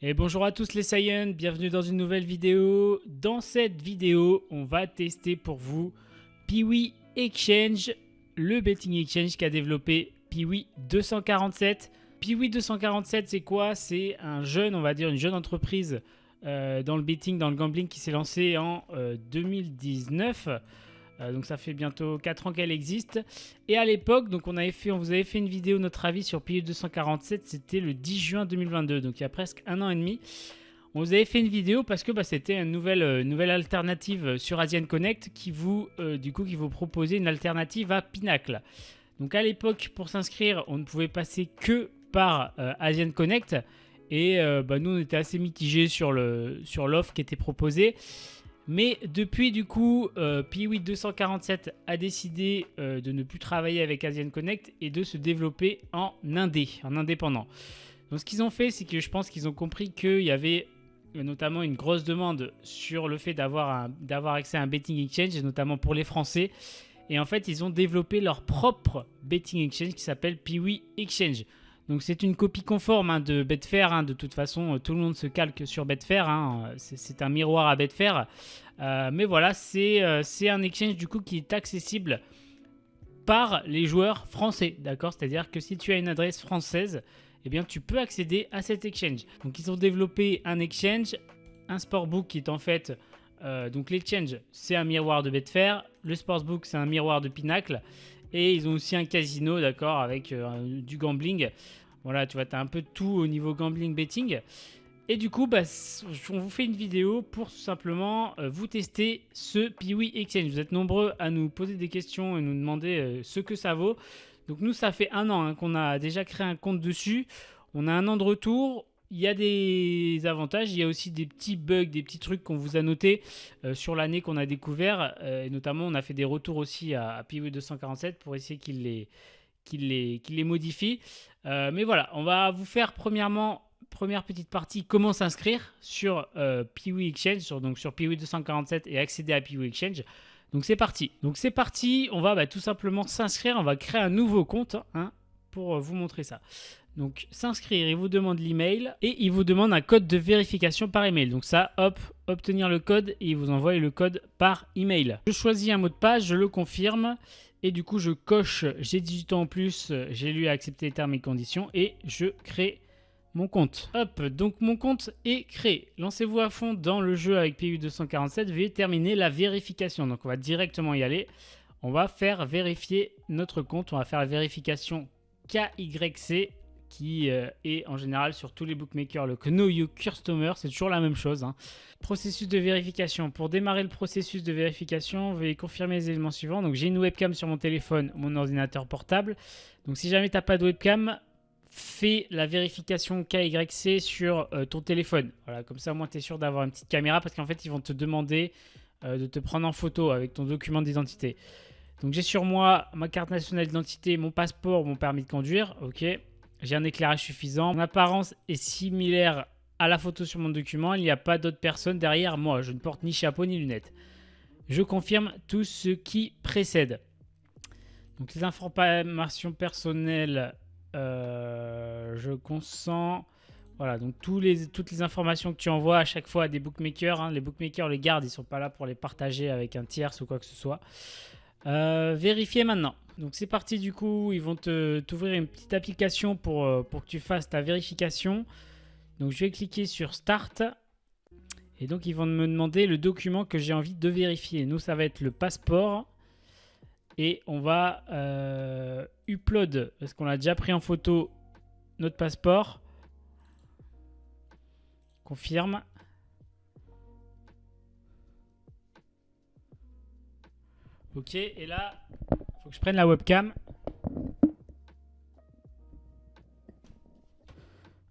Et bonjour à tous les Saiyans, bienvenue dans une nouvelle vidéo. Dans cette vidéo, on va tester pour vous Piwi Exchange, le betting exchange qu'a développé Piwi 247. Piwi 247, c'est quoi? C'est un jeune, on va dire une jeune entreprise dans le betting, dans le gambling qui s'est lancée en 2019. Donc ça fait bientôt 4 ans qu'elle existe. Et à l'époque, donc on vous avait fait une vidéo, notre avis sur Piwi 247, c'était le 10 juin 2022, donc il y a presque un an et demi. On vous avait fait une vidéo parce que c'était une nouvelle alternative sur Asian Connect qui vous proposait une alternative à Pinnacle. Donc à l'époque, pour s'inscrire, on ne pouvait passer que par Asian Connect. Et nous, on était assez mitigés sur l'offre qui était proposée. Mais depuis, du coup, Piwi 247 a décidé de ne plus travailler avec Asian Connect et de se développer en indépendant. Donc ce qu'ils ont fait, c'est que je pense qu'ils ont compris qu'il y avait notamment une grosse demande sur le fait d'avoir accès à un betting exchange, et notamment pour les Français. Et en fait, ils ont développé leur propre betting exchange qui s'appelle Piwi Exchange. Donc c'est une copie conforme de Betfair. De toute façon, tout le monde se calque sur Betfair. C'est un miroir à Betfair. Mais voilà, c'est un exchange du coup qui est accessible par les joueurs français. D'accord? C'est-à-dire que si tu as une adresse française, eh bien, tu peux accéder à cet exchange. Donc ils ont développé un exchange, un sportbook qui est en fait... donc l'exchange, c'est un miroir de Betfair. Le sportsbook, c'est un miroir de Pinnacle. Et ils ont aussi un casino, d'accord, avec du gambling. Voilà, tu vois, tu as un peu de tout au niveau gambling betting. Et du coup, on vous fait une vidéo pour tout simplement vous tester ce Piwi Exchange. Vous êtes nombreux à nous poser des questions et nous demander ce que ça vaut. Donc nous, ça fait un an qu'on a déjà créé un compte dessus. On a un an de retour. Il y a des avantages, il y a aussi des petits bugs, des petits trucs qu'on vous a notés sur l'année qu'on a découvert. Et notamment, on a fait des retours aussi à Piwi 247 pour essayer qu'il les modifie. Mais voilà, on va vous faire première petite partie, comment s'inscrire sur Piwi Exchange, sur Piwi 247 et accéder à Piwi Exchange. Donc c'est parti. On va tout simplement s'inscrire. On va créer un nouveau compte pour vous montrer ça. Donc s'inscrire, il vous demande l'email et il vous demande un code de vérification par email. Donc ça, hop, obtenir le code et il vous envoie le code par email. Je choisis un mot de passe, je le confirme et du coup je coche j'ai 18 ans en plus, j'ai lu et accepté les termes et conditions et je crée mon compte. Hop, donc mon compte est créé. Lancez-vous à fond dans le jeu avec Piwi 247, veuillez terminer la vérification. Donc on va directement y aller. On va faire vérifier notre compte, on va faire la vérification KYC qui est en général sur tous les bookmakers le Know Your Customer, c'est toujours la même chose. Processus de vérification. Pour démarrer le processus de vérification, veuillez confirmer les éléments suivants. Donc j'ai une webcam sur mon téléphone, mon ordinateur portable. Donc si jamais tu n'as pas de webcam, fais la vérification KYC sur ton téléphone. Voilà, comme ça au moins tu es sûr d'avoir une petite caméra parce qu'en fait ils vont te demander de te prendre en photo avec ton document d'identité. Donc j'ai sur moi ma carte nationale d'identité, mon passeport, mon permis de conduire. Ok. J'ai un éclairage suffisant. Mon apparence est similaire à la photo sur mon document. Il n'y a pas d'autres personnes derrière moi. Je ne porte ni chapeau ni lunettes. Je confirme tout ce qui précède. Donc les informations personnelles, je consens. Voilà, donc toutes les informations que tu envoies à chaque fois à des bookmakers. Les bookmakers les gardent, ils ne sont pas là pour les partager avec un tierce ou quoi que ce soit. Vérifier maintenant. Donc c'est parti, du coup ils vont t'ouvrir une petite application pour que tu fasses ta vérification. Donc je vais cliquer sur Start et donc ils vont me demander le document que j'ai envie de vérifier. Nous ça va être le passeport et on va upload parce qu'on a déjà pris en photo notre passeport. Confirme. Ok, et là faut que je prenne la webcam.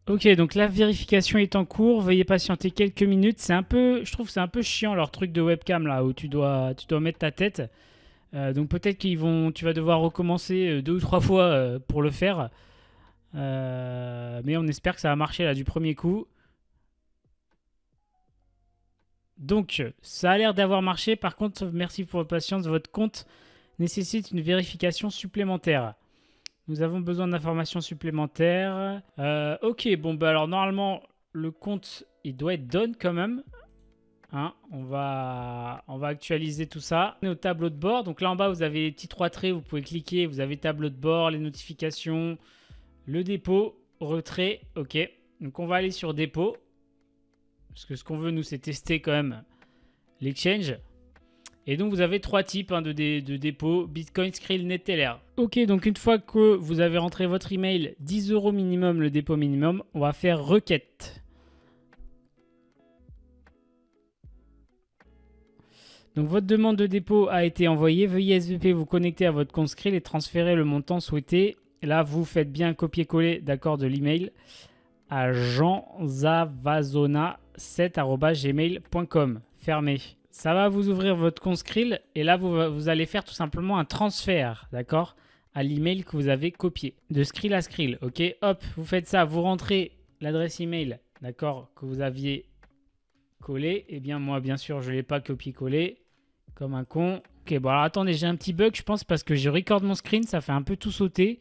Ok, donc la vérification est en cours. Veuillez patienter quelques minutes. Je trouve que c'est un peu chiant leur truc de webcam là où tu dois mettre ta tête. Donc peut-être tu vas devoir recommencer 2 ou 3 fois pour le faire. Mais on espère que ça va marcher là du premier coup. Donc ça a l'air d'avoir marché. Par contre, merci pour votre patience. Votre compte nécessite une vérification supplémentaire. Nous avons besoin d'informations supplémentaires. Ok, bon, bah alors normalement, le compte, il doit être done quand même. Hein, on va actualiser tout ça. On est au tableau de bord. Donc là en bas, vous avez les petits 3 traits. Vous pouvez cliquer. Vous avez tableau de bord, les notifications, le dépôt, retrait. OK. Donc on va aller sur dépôt. Parce que ce qu'on veut, nous, c'est tester quand même l'exchange. Et donc, vous avez 3 types de dépôt. Bitcoin, Skrill, Neteller. OK, donc une fois que vous avez rentré votre email, 10 € minimum, le dépôt minimum, on va faire requête. Donc, votre demande de dépôt a été envoyée. Veuillez SVP vous connecter à votre compte Skrill et transférer le montant souhaité. Là, vous faites bien un copier-coller d'accord de l'email à jeanzavazona7@gmail.com. Fermé. Ça va vous ouvrir votre compte Skrill et là, vous allez faire tout simplement un transfert, d'accord, à l'email que vous avez copié. De Skrill à Skrill, ok. Hop, vous faites ça, vous rentrez l'adresse email, d'accord, que vous aviez collé. Eh bien, moi, bien sûr, je ne l'ai pas copié-collé, comme un con. Ok, bon, alors attendez, j'ai un petit bug, je pense, parce que je record mon screen, ça fait un peu tout sauter.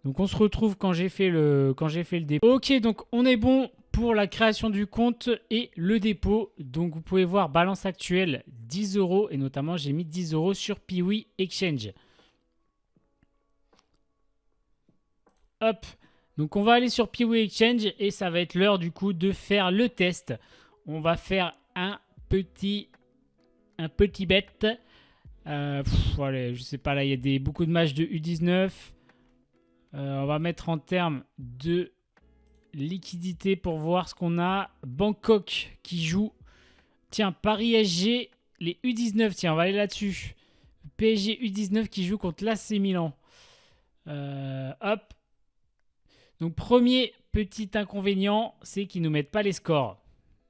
Donc, on se retrouve quand j'ai fait le dépôt. Ok, donc on est bon pour la création du compte et le dépôt. Donc, vous pouvez voir balance actuelle 10 € et notamment, j'ai mis 10 € sur Piwi Exchange. Hop. Donc, on va aller sur Piwi Exchange et ça va être l'heure du coup de faire le test. On va faire un petit bet. Allez, je sais pas, là, il y a beaucoup de matchs de U19. On va mettre en termes de liquidité pour voir ce qu'on a. Bangkok qui joue. Tiens, Paris SG, les U19. Tiens, on va aller là-dessus. PSG U19 qui joue contre l'AC Milan. Hop. Donc, premier petit inconvénient, c'est qu'ils ne nous mettent pas les scores.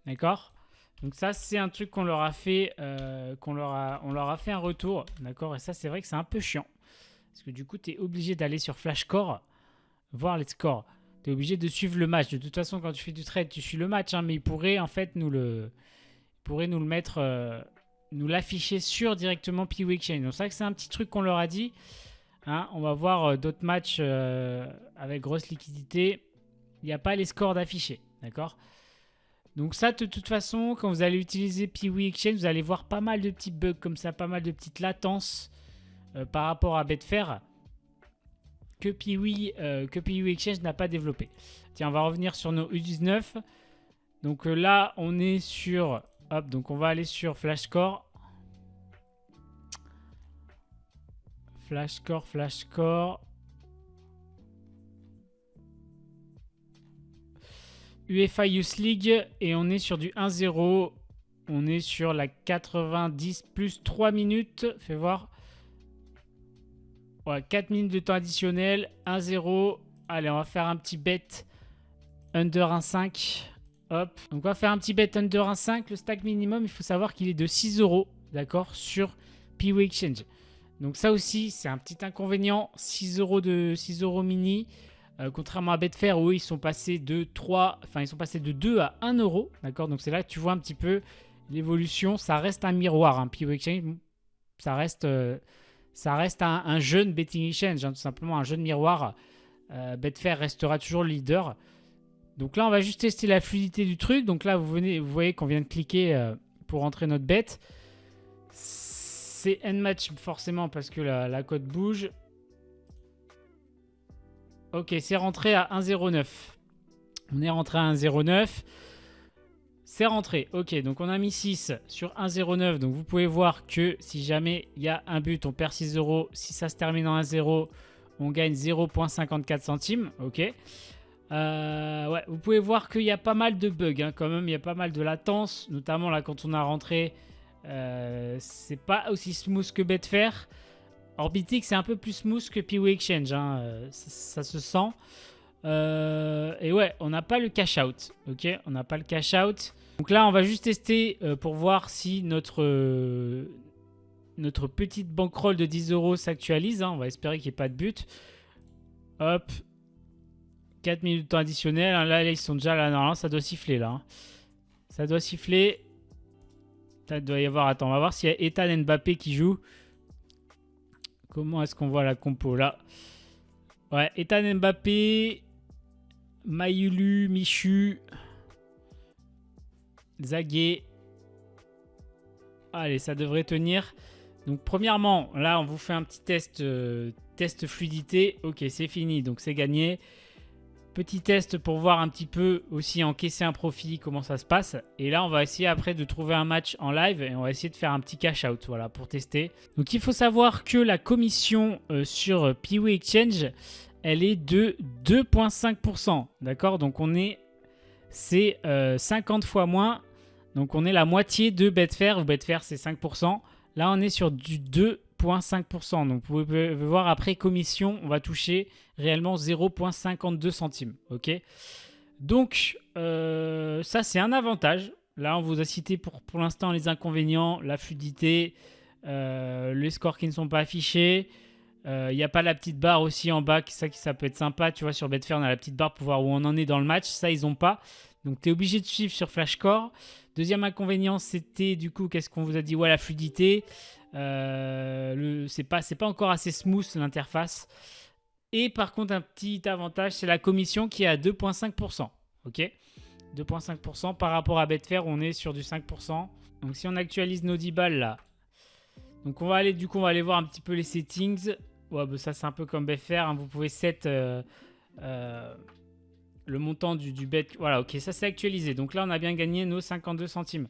D'accord ? Donc ça, c'est un truc qu'on leur a fait, on leur a fait un retour. D'accord ? Et ça, c'est vrai que c'est un peu chiant. Parce que du coup, tu es obligé d'aller sur Flashcore, voir les scores. Tu es obligé de suivre le match. De toute façon, quand tu fais du trade, tu suis le match. Hein, mais ils pourraient en fait nous le mettre, nous l'afficher sur directement Piwi Exchange. Donc c'est vrai que c'est un petit truc qu'on leur a dit. Hein, on va voir d'autres matchs avec grosse liquidité. Il n'y a pas les scores d'afficher. D'accord ? Donc ça, de toute façon, quand vous allez utiliser Piwi Exchange, vous allez voir pas mal de petits bugs comme ça, pas mal de petites latences. Par rapport à Betfair que Piwi Exchange n'a pas développé. Tiens, on va revenir sur nos U19. Donc là, on est sur... Hop, donc on va aller sur Flashcore. Flashcore. UEFA Youth League. Et on est sur du 1-0. On est sur la 90 plus 3 minutes. Fais voir. Ouais, 4 minutes de temps additionnel, 1-0. Allez, on va faire un petit bet under 1,5. Hop. Donc, on va faire un petit bet under 1,5. Le stack minimum, il faut savoir qu'il est de 6 €, d'accord, sur Piwi Exchange. Donc, ça aussi, c'est un petit inconvénient. 6 € mini. Contrairement à Betfair, où ils sont passés de 2 à 1 €. D'accord. Donc, c'est là que tu vois un petit peu l'évolution. Ça reste un miroir, hein, Piwi Exchange. Ça reste un jeune betting exchange, hein, tout simplement un jeune miroir. Betfair restera toujours le leader. Donc là, on va juste tester la fluidité du truc. Donc là, vous voyez qu'on vient de cliquer pour rentrer notre bet. C'est end match forcément parce que la cote bouge. Ok, c'est rentré à 1,09. On est rentré à 1,09. C'est rentré. Ok, donc on a mis 6 sur 1,09. Donc vous pouvez voir que si jamais il y a un but, on perd 6 €. Si ça se termine en 1-0, on gagne 0,54 centimes. Ok. Ouais, vous pouvez voir qu'il y a pas mal de bugs. Hein, quand même, il y a pas mal de latence. Notamment là, quand on a rentré, c'est pas aussi smooth que Betfair. Orbitix, c'est un peu plus smooth que Piwi Exchange. Hein, ça se sent. Et ouais, on n'a pas le cash out. Ok, on n'a pas le cash out. Donc là, on va juste tester pour voir si notre petite bankroll de 10 € s'actualise. Hein. On va espérer qu'il n'y ait pas de but. Hop. 4 minutes de temps additionnel. Hein. Là, ils sont déjà là. Non, ça doit siffler là. Hein. Ça doit siffler. Ça doit y avoir... Attends, on va voir s'il y a Ethan Mbappé qui joue. Comment est-ce qu'on voit la compo là? Ouais, Ethan Mbappé, Mayulu, Michu. Zagué. Allez, ça devrait tenir. Donc premièrement, là on vous fait un petit test, test fluidité. Ok, c'est fini, donc c'est gagné. Petit test pour voir un petit peu aussi encaisser un profit, comment ça se passe. Et là on va essayer après de trouver un match en live et on va essayer de faire un petit cash out, voilà, pour tester. Donc il faut savoir que la commission sur Piwi Exchange, elle est de 2,5%. D'accord, donc c'est 50 fois moins. Donc on est la moitié de Betfair. Betfair c'est 5%. Là on est sur du 2,5%. Donc vous pouvez voir après commission, on va toucher réellement 0,52 centimes. Ok. Donc ça c'est un avantage. Là on vous a cité pour l'instant les inconvénients, la fluidité, les scores qui ne sont pas affichés. Il n'y a pas la petite barre aussi en bas, ça peut être sympa. Tu vois, sur Betfair on a la petite barre pour voir où on en est dans le match. Ça ils n'ont pas. Donc tu es obligé de suivre sur Flashcore. Deuxième inconvénient, c'était du coup, qu'est-ce qu'on vous a dit? Ouais, la fluidité. C'est pas encore assez smooth l'interface. Et par contre, un petit avantage, c'est la commission qui est à 2,5%. Ok, 2,5% par rapport à Betfair, on est sur du 5%. Donc si on actualise nos 10 balles là, donc on va aller voir un petit peu les settings. Ouais, bah ça c'est un peu comme Betfair, hein. Vous pouvez set le montant du bet. Voilà, ok, ça c'est actualisé. Donc là, on a bien gagné nos 52 centimes.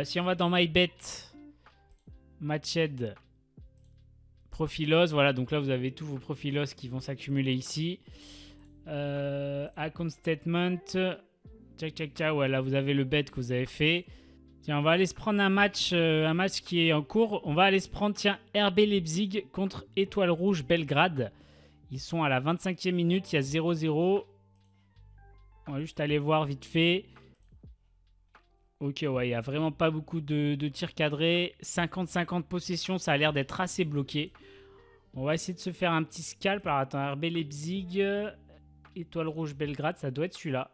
Si on va dans My Bet, Matched, Profit Loss, voilà, donc là, vous avez tous vos Profit Loss qui vont s'accumuler ici. Account Statement, tchac, ouais, là, vous avez le bet que vous avez fait. Tiens, on va aller se prendre un match qui est en cours. On va aller se prendre, tiens, RB Leipzig contre Étoile Rouge Belgrade. Ils sont à la 25e minute, il y a 0-0. On va juste aller voir vite fait. Ok, ouais, il n'y a vraiment pas beaucoup de tirs cadrés. 50-50 possession, ça a l'air d'être assez bloqué. On va essayer de se faire un petit scalp. Alors attends, RB Leipzig, Étoile Rouge Belgrade, ça doit être celui-là.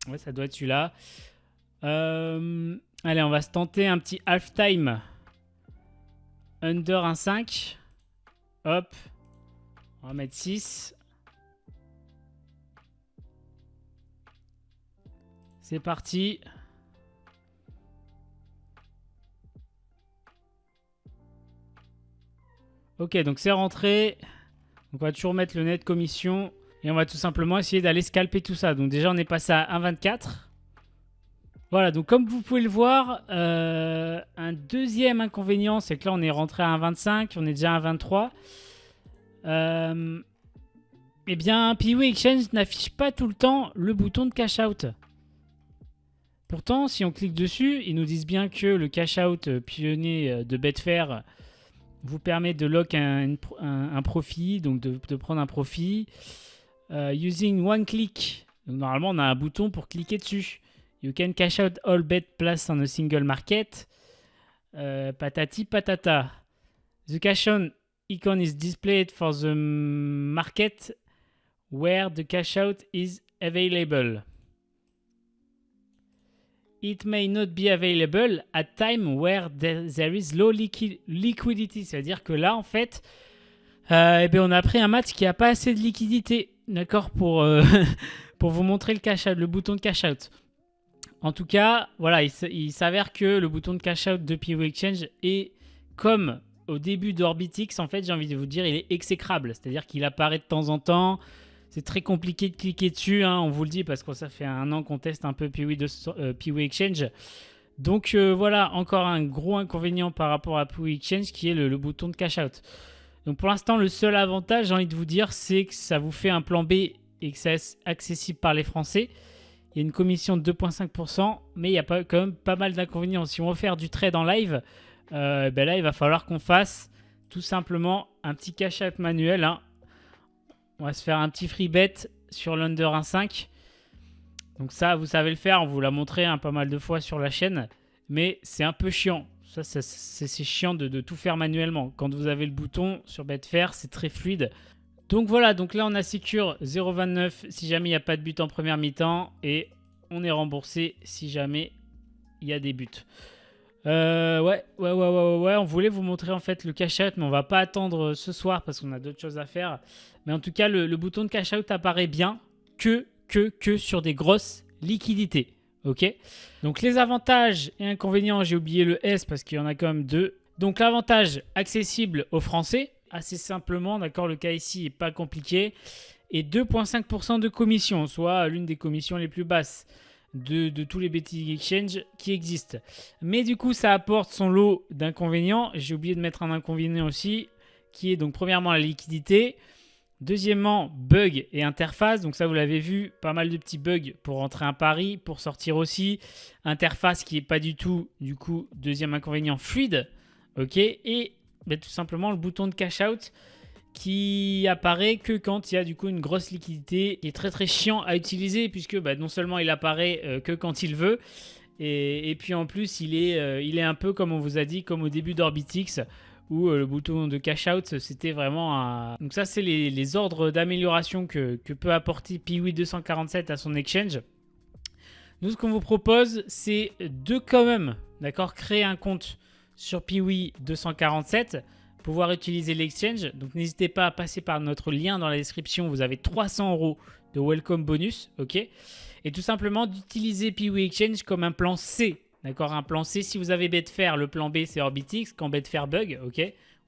Ouais, ça doit être celui-là. Allez, on va se tenter un petit halftime. Under 1,5. Hop. On va mettre 6. C'est parti. Ok, donc c'est rentré. Donc on va toujours mettre le net commission. Et on va tout simplement essayer d'aller scalper tout ça. Donc déjà, on est passé à 1,24. Voilà, donc comme vous pouvez le voir, un deuxième inconvénient, c'est que là, on est rentré à 1,25. On est déjà à 1,23. Eh bien, Piwi Exchange n'affiche pas tout le temps le bouton de cash out. Pourtant, si on clique dessus, ils nous disent bien que le cash out pionnier de Betfair vous permet de lock un profit, donc de prendre un profit. Using one click. Donc, normalement, on a un bouton pour cliquer dessus. You can cash out all bet placed on a single market. Patati patata. The cash on icon is displayed for the market where the cash out is available. It may not be available at time where there is low liquidity. C'est-à-dire que là, en fait, eh bien, on a pris un match qui n'a pas assez de liquidité, d'accord, pour vous montrer le cash out, le bouton de cash out. En tout cas, voilà, il s'avère que le bouton de cash out de Piwi Exchange est comme au début d'Orbitix. En fait, j'ai envie de vous dire, il est exécrable. C'est-à-dire qu'il apparaît de temps en temps. C'est très compliqué de cliquer dessus, hein, on vous le dit, parce que ça fait un an qu'on teste un peu Piwi Exchange. Donc voilà, encore un gros inconvénient par rapport à Piwi Exchange qui est le bouton de cash out. Donc pour l'instant, le seul avantage, j'ai envie de vous dire, c'est que ça vous fait un plan B et que c'est accessible par les Français. Il y a une commission de 2,5%, mais il y a quand même pas mal d'inconvénients. Si on veut faire du trade en live, ben là, il va falloir qu'on fasse tout simplement un petit cash out manuel, hein. On va se faire un petit free bet sur l'under 1,5. Donc ça, vous savez le faire. On vous l'a montré pas mal de fois sur la chaîne. Mais c'est un peu chiant. C'est chiant de tout faire manuellement. Quand vous avez le bouton sur Betfair, c'est très fluide. Donc voilà, donc là on a secure 0,29 si jamais il n'y a pas de but en première mi-temps. Et on est remboursé si jamais il y a des buts. Ouais, on voulait vous montrer en fait le cash out, mais on va pas attendre ce soir parce qu'on a d'autres choses à faire. Mais en tout cas, le bouton de cash out apparaît bien que que sur des grosses liquidités. Ok. Donc les avantages et inconvénients, j'ai oublié le S parce qu'il y en a quand même 2. Donc l'avantage accessible aux Français, assez simplement, d'accord, le cas ici n'est pas compliqué. Et 2,5% de commission, soit l'une des commissions les plus basses de tous les betting exchange qui existent. Mais du coup, ça apporte son lot d'inconvénients. J'ai oublié de mettre un inconvénient aussi, qui est donc premièrement la liquidité. Deuxièmement, bugs et interface. Donc ça, vous l'avez vu, pas mal de petits bugs pour rentrer un pari, pour sortir aussi. Interface qui n'est pas du tout, du coup, deuxième inconvénient, fluide. Ok. Et tout simplement le bouton de cash out qui apparaît que quand il y a du coup une grosse liquidité, qui est très très chiant à utiliser puisque non seulement il apparaît que quand il veut, et puis en plus il est un peu comme on vous a dit, comme au début d'Orbitix, où le bouton de cash out c'était vraiment un... Donc ça c'est les ordres d'amélioration que peut apporter Piwi 247 à son exchange. Nous ce qu'on vous propose c'est de quand même, d'accord, créer un compte sur Piwi 247, pouvoir utiliser l'exchange. Donc n'hésitez pas à passer par notre lien dans la description, vous avez 300 € de welcome bonus, ok. Et tout simplement d'utiliser Piwi Exchange comme un plan C. D'accord, un plan C, si vous avez Betfair, le plan B c'est Orbitix. Quand Betfair bug, ok,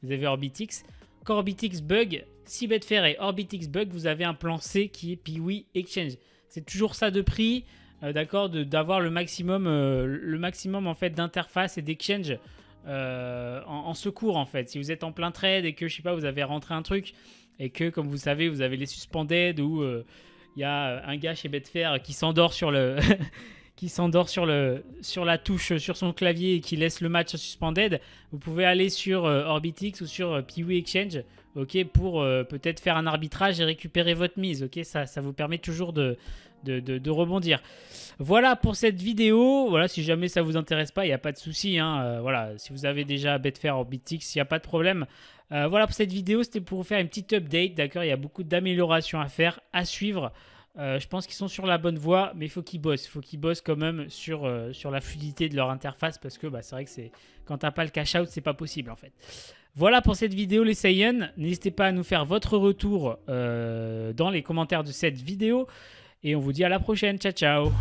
vous avez Orbitix. Quand Orbitix bug, si Betfair et Orbitix bug, vous avez un plan C qui est Piwi Exchange. C'est toujours ça de prix, d'accord, d'avoir le maximum en fait d'interface et d'exchange en secours en fait. Si vous êtes en plein trade et que je sais pas, vous avez rentré un truc et que comme vous savez, vous avez les suspended ou il y a un gars chez Betfair qui s'endort sur le qui s'endort sur la touche sur son clavier et qui laisse le match suspended, vous pouvez aller sur Orbitix ou sur Piwi Exchange, ok, pour peut-être faire un arbitrage et récupérer votre mise, ok, ça vous permet toujours de rebondir. Voilà pour cette vidéo. Voilà, si jamais ça vous intéresse pas, il n'y a pas de souci, hein. Voilà, si vous avez déjà Betfair Orbitix, il n'y a pas de problème. Voilà pour cette vidéo, c'était pour vous faire une petite update, d'accord. Il y a beaucoup d'améliorations à faire, à suivre. Je pense qu'ils sont sur la bonne voie, mais il faut qu'ils bossent. Il faut qu'ils bossent quand même sur la fluidité de leur interface parce que c'est vrai que quand tu n'as pas le cash out, c'est pas possible en fait. Voilà pour cette vidéo les Saiyans. N'hésitez pas à nous faire votre retour dans les commentaires de cette vidéo. Et on vous dit à la prochaine. Ciao, ciao.